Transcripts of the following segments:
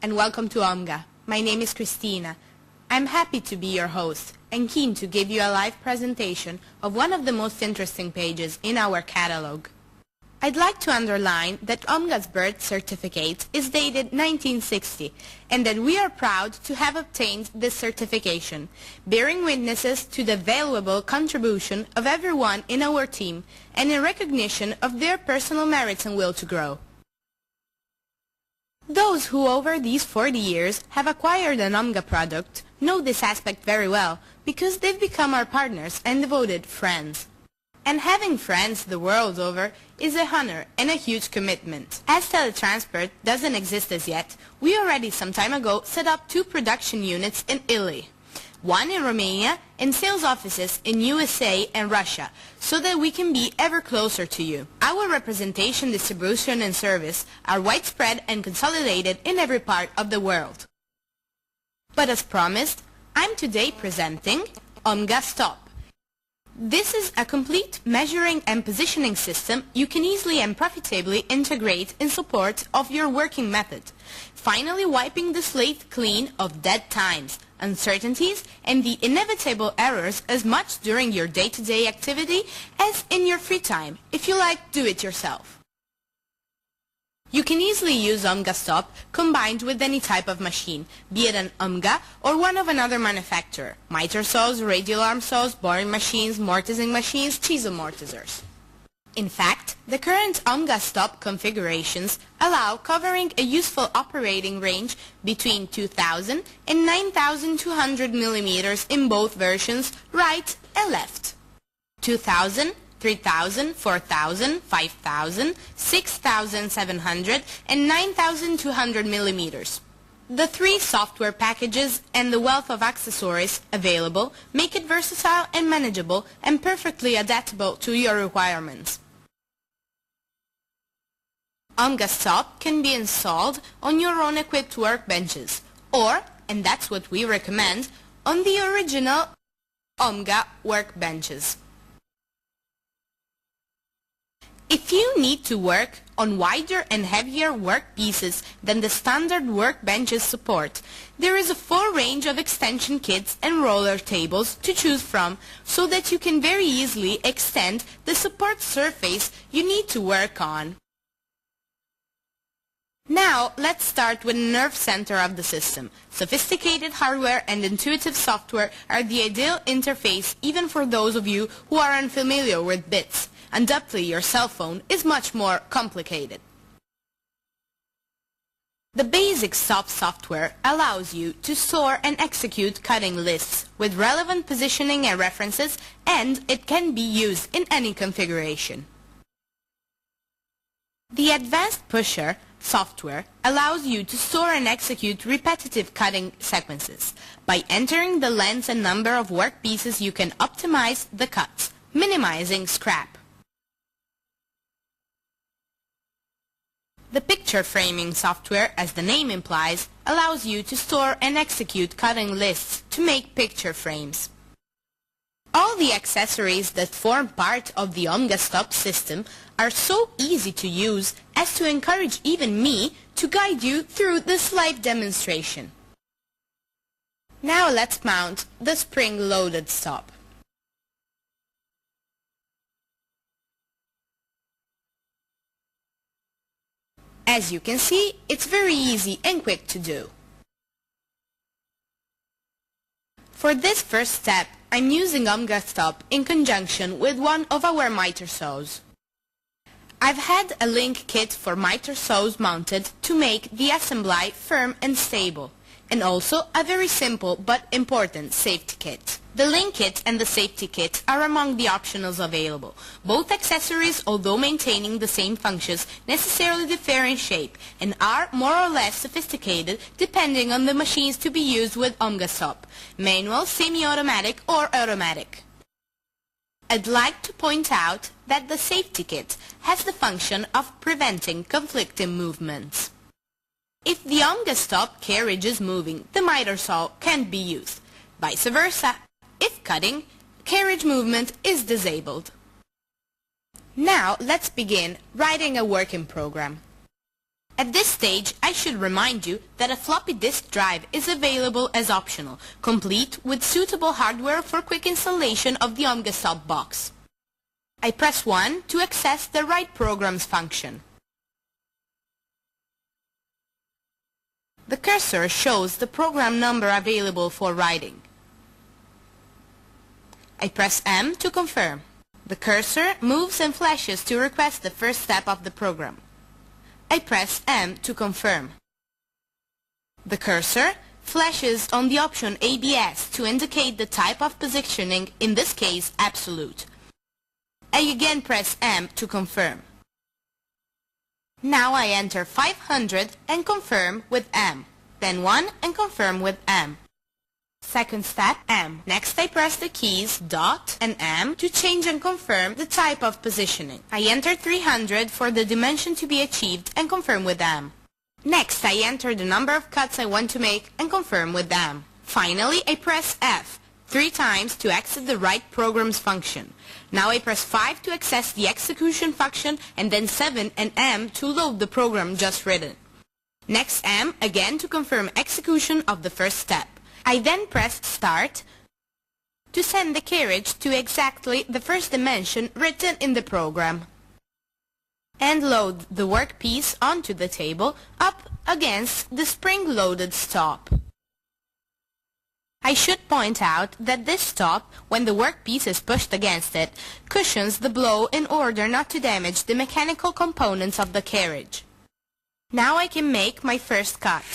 and welcome to OMGA. My name is Christina. I'm happy to be your host and keen to give you a live presentation of one of the most interesting pages in our catalog. I'd like to underline that OMGA's birth certificate is dated 1960 and that we are proud to have obtained this certification, bearing witnesses to the valuable contribution of everyone in our team and in recognition of their personal merits and will to grow. Those who over these 40 years have acquired an OMGA product know this aspect very well because they've become our partners and devoted friends. And having friends the world over is a honor and a huge commitment. As teletransport doesn't exist as yet, we already some time ago set up 2 production units in Italy, one in Romania and sales offices in USA and Russia, so that we can be ever closer to you. Our representation, distribution and service are widespread and consolidated in every part of the world. But as promised, I'm today presenting OMGA Stops. This is a complete measuring and positioning system you can easily and profitably integrate in support of your working method, finally wiping the slate clean of dead times, uncertainties and the inevitable errors as much during your day-to-day activity as in your free time, if you like, do it yourself. You can easily use OMGA Stop combined with any type of machine, be it an OMGA or one of another manufacturer, miter saws, radial arm saws, boring machines, mortising machines, chisel mortisers. In fact, the current OMGA Stop configurations allow covering a useful operating range between 2,000 and 9,200 millimeters in both versions, right and left. 2,000, 3,000, 4,000, 5,000, 6,700 and 9,200 millimeters. The 3 software packages and the wealth of accessories available make it versatile and manageable and perfectly adaptable to your requirements. OMGA Stop can be installed on your own equipped workbenches or, and that's what we recommend, on the original OMGA workbenches. If you need to work on wider and heavier workpieces than the standard workbenches support, there is a full range of extension kits and roller tables to choose from so that you can very easily extend the support surface you need to work on. Now, let's start with the nerve center of the system. Sophisticated hardware and intuitive software are the ideal interface even for those of you who are unfamiliar with bits. Undoubtedly, your cell phone is much more complicated. The basic Stop software allows you to store and execute cutting lists with relevant positioning and references, and it can be used in any configuration. The Advanced Pusher software allows you to store and execute repetitive cutting sequences. By entering the length and number of workpieces, you can optimize the cuts, minimizing scrap. The picture framing software, as the name implies, allows you to store and execute cutting lists to make picture frames. All the accessories that form part of the OMGA Stop system are so easy to use as to encourage even me to guide you through this live demonstration. Now let's mount the spring-loaded stop. As you can see, it's very easy and quick to do. For this first step, I'm using OMGA Stop in conjunction with one of our miter saws. I've had a link kit for miter saws mounted to make the assembly firm and stable, and also a very simple but important safety kit. The link kit and the safety kit are among the optionals available. Both accessories, although maintaining the same functions, necessarily differ in shape and are more or less sophisticated depending on the machines to be used with OMGA Stop, manual, semi-automatic or automatic. I'd like to point out that the safety kit has the function of preventing conflicting movements. If the OMGA Stop carriage is moving, the miter saw can't be used. Vice versa. If cutting, carriage movement is disabled. Now let's begin writing a working program. At this stage, I should remind you that a floppy disk drive is available as optional, complete with suitable hardware for quick installation of the OMGA Stop box. I press 1 to access the Write Programs function. The cursor shows the program number available for writing. I press M to confirm. The cursor moves and flashes to request the first step of the program. I press M to confirm. The cursor flashes on the option ABS to indicate the type of positioning, in this case absolute. I again press M to confirm. Now I enter 500 and confirm with M, then 1 and confirm with M. Second step, M. Next I press the keys dot and M to change and confirm the type of positioning. I enter 300 for the dimension to be achieved and confirm with M. Next I enter the number of cuts I want to make and confirm with M. Finally I press F 3 times to exit the Write Programs function. Now I press 5 to access the execution function and then 7 and M to load the program just written. Next M again to confirm execution of the first step. I then press Start to send the carriage to exactly the first dimension written in the program and load the workpiece onto the table up against the spring-loaded stop. I should point out that this stop, when the workpiece is pushed against it, cushions the blow in order not to damage the mechanical components of the carriage. Now I can make my first cut.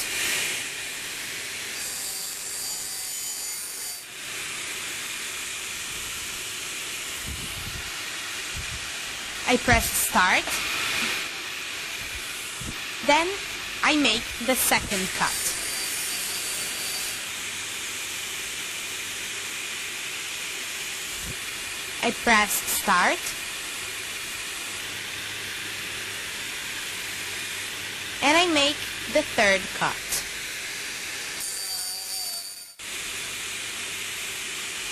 I press Start, then I make the second cut. I press Start, and I make the third cut.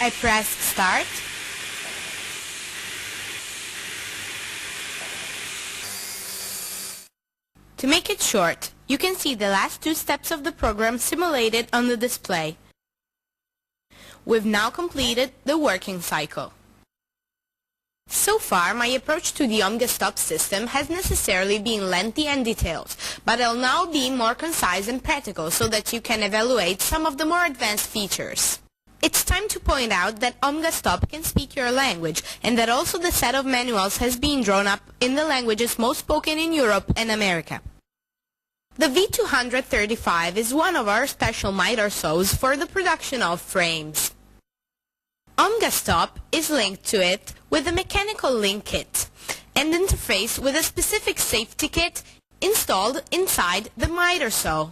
I press Start, to make it short, you can see the last 2 steps of the program simulated on the display. We've now completed the working cycle. So far, my approach to the OMGA Stops system has necessarily been lengthy and detailed, but I'll now be more concise and practical so that you can evaluate some of the more advanced features. It's time to point out that OMGA Stop can speak your language, and that also the set of manuals has been drawn up in the languages most spoken in Europe and America. The V235 is one of our special miter saws for the production of frames. OMGA Stop is linked to it with a mechanical link kit and interface with a specific safety kit installed inside the miter saw.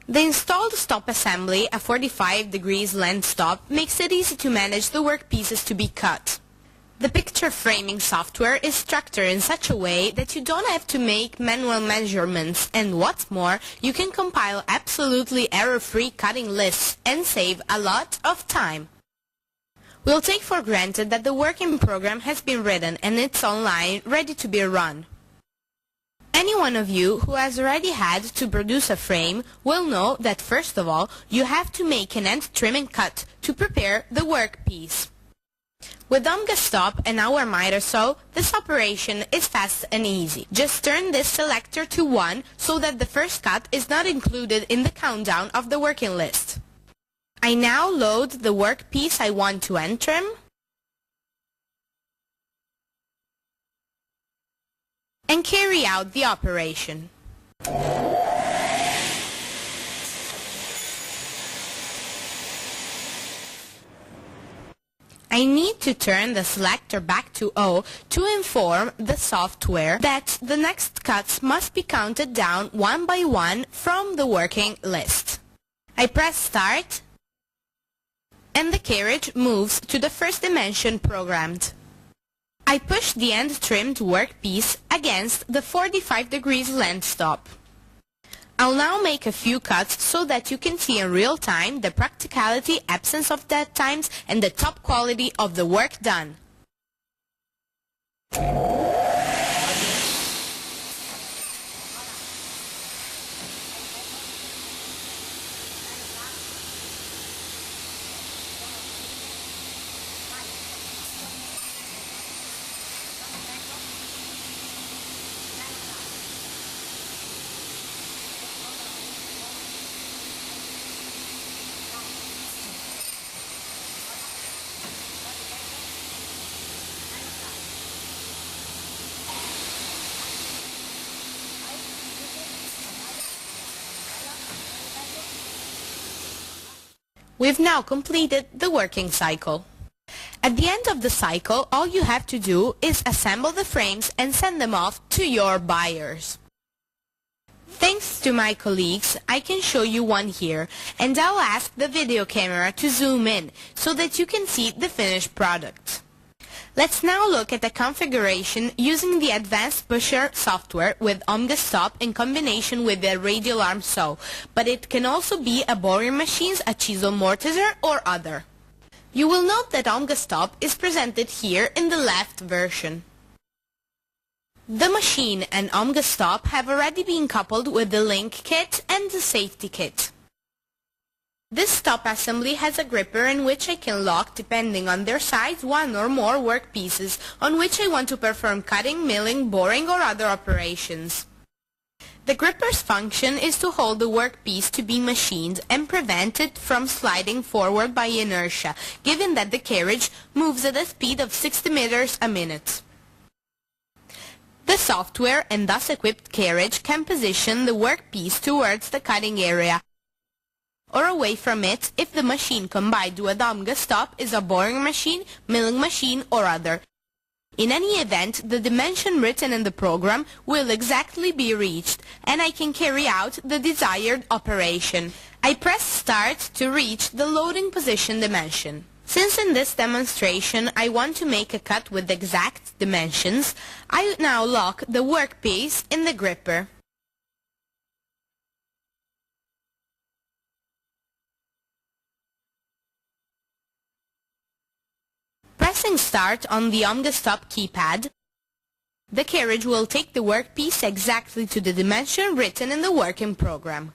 The installed stop assembly, a 45 degrees length stop, makes it easy to manage the workpieces to be cut. The picture framing software is structured in such a way that you don't have to make manual measurements, and what's more, you can compile absolutely error-free cutting lists and save a lot of time. We'll take for granted that the working program has been written and it's online, ready to be run. Any one of you who has already had to produce a frame will know that first of all, you have to make an end trim and cut to prepare the workpiece. With OMGA Stop and our miter saw, this operation is fast and easy. Just turn this selector to 1 so that the first cut is not included in the countdown of the working list. I now load the workpiece I want to end trim, and carry out the operation. I need to turn the selector back to O to inform the software that the next cuts must be counted down one by one from the working list. I press Start, and the carriage moves to the first dimension programmed. I push the end trimmed workpiece against the 45 degrees length stop. I'll now make a few cuts so that you can see in real time the practicality, absence of dead times, and the top quality of the work done. We've now completed the working cycle. At the end of the cycle, all you have to do is assemble the frames and send them off to your buyers. Thanks to my colleagues, I can show you one here, and I'll ask the video camera to zoom in so that you can see the finished product. Let's now look at the configuration using the advanced pusher software with OMGA Stop in combination with the radial arm saw, but it can also be a boring machine, a chisel mortiser, or other. You will note that OMGA Stop is presented here in the left version. The machine and OMGA Stop have already been coupled with the link kit and the safety kit. This stop assembly has a gripper in which I can lock, depending on their size, one or more workpieces on which I want to perform cutting, milling, boring or other operations. The gripper's function is to hold the workpiece to be machined and prevent it from sliding forward by inertia, given that the carriage moves at a speed of 60 meters a minute. The software and thus equipped carriage can position the workpiece towards the cutting area or away from it if the machine combined with OMGA Stop is a boring machine, milling machine or other. In any event, the dimension written in the program will exactly be reached and I can carry out the desired operation. I press Start to reach the loading position dimension. Since in this demonstration I want to make a cut with exact dimensions, I now lock the workpiece in the gripper. Pressing Start on the OMGA Stop keypad, the carriage will take the workpiece exactly to the dimension written in the working program.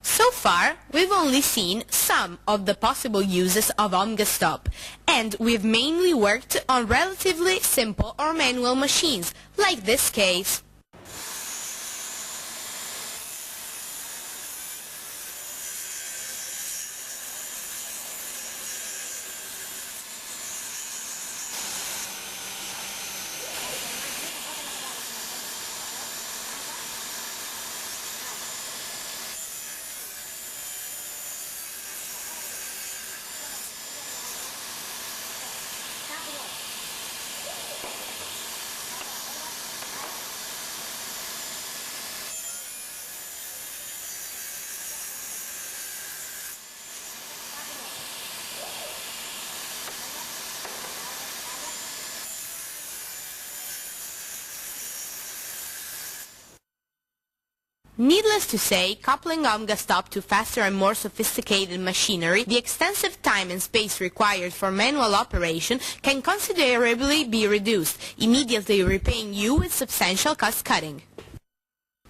So far, we've only seen some of the possible uses of OMGA Stop, and we've mainly worked on relatively simple or manual machines, like this case. Needless to say, coupling OMGA Stop to faster and more sophisticated machinery, the extensive time and space required for manual operation can considerably be reduced, immediately repaying you with substantial cost cutting.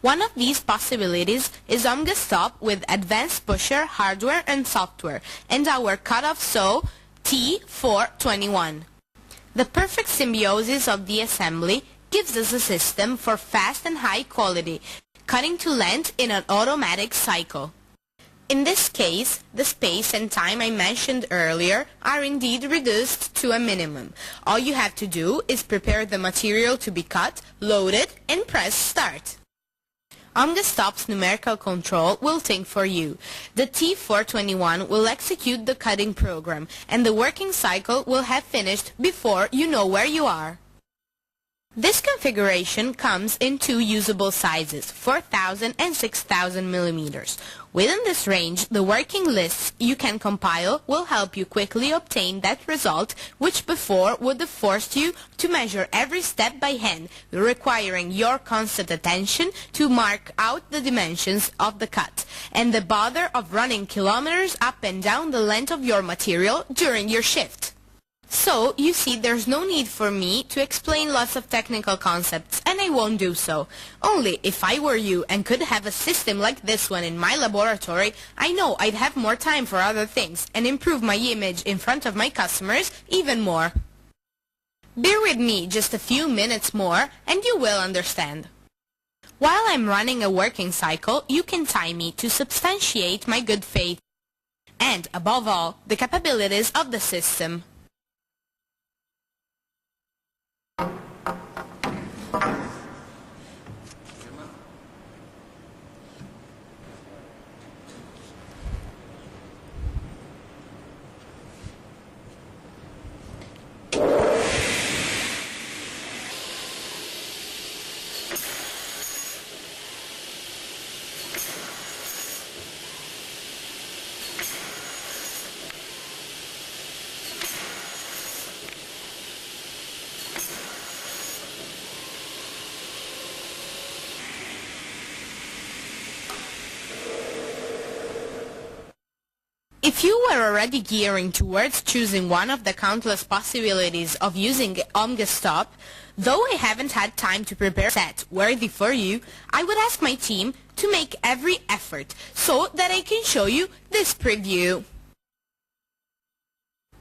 One of these possibilities is OMGA Stop with advanced pusher, hardware and software, and our cut-off saw T421. The perfect symbiosis of the assembly gives us a system for fast and high quality, cutting to length in an automatic cycle. In this case, the space and time I mentioned earlier are indeed reduced to a minimum. All you have to do is prepare the material to be cut, load it, and press Start. OMGA Stop's numerical control will think for you. The T421 will execute the cutting program, and the working cycle will have finished before you know where you are. This configuration comes in two usable sizes, 4,000 and 6,000 millimeters. Within this range, the working lists you can compile will help you quickly obtain that result which before would have forced you to measure every step by hand, requiring your constant attention to mark out the dimensions of the cut, and the bother of running kilometers up and down the length of your material during your shift. So, you see, there's no need for me to explain lots of technical concepts, and I won't do so. Only if I were you and could have a system like this one in my laboratory, I know I'd have more time for other things and improve my image in front of my customers even more. Bear with me just a few minutes more and you will understand. While I'm running a working cycle, you can time me to substantiate my good faith and, above all, the capabilities of the system. If you were already gearing towards choosing one of the countless possibilities of using OMGA Stop, though I haven't had time to prepare a set worthy for you, I would ask my team to make every effort so that I can show you this preview.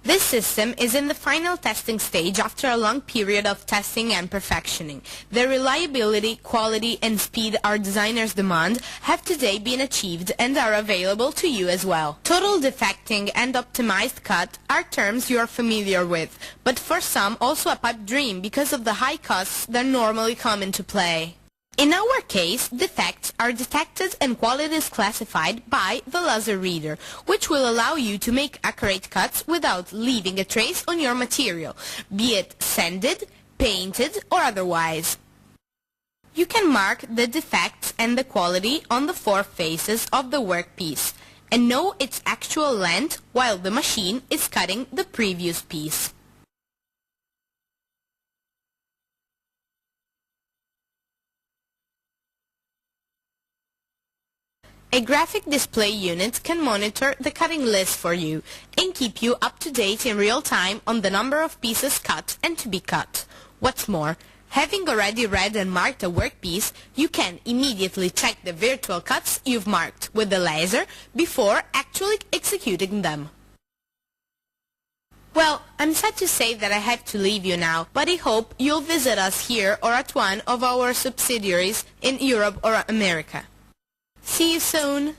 This system is in the final testing stage after a long period of testing and perfectioning. The reliability, quality, and speed our designers demand have today been achieved and are available to you as well. Total defecting and optimized cut are terms you are familiar with, but for some also a pipe dream because of the high costs that normally come into play. In our case, defects are detected and quality is classified by the laser reader, which will allow you to make accurate cuts without leaving a trace on your material, be it sanded, painted, or otherwise. You can mark the defects and the quality on the 4 faces of the workpiece and know its actual length while the machine is cutting the previous piece. A graphic display unit can monitor the cutting list for you and keep you up to date in real time on the number of pieces cut and to be cut. What's more, having already read and marked a workpiece, you can immediately check the virtual cuts you've marked with the laser before actually executing them. Well, I'm sad to say that I have to leave you now, but I hope you'll visit us here or at one of our subsidiaries in Europe or America. See you soon!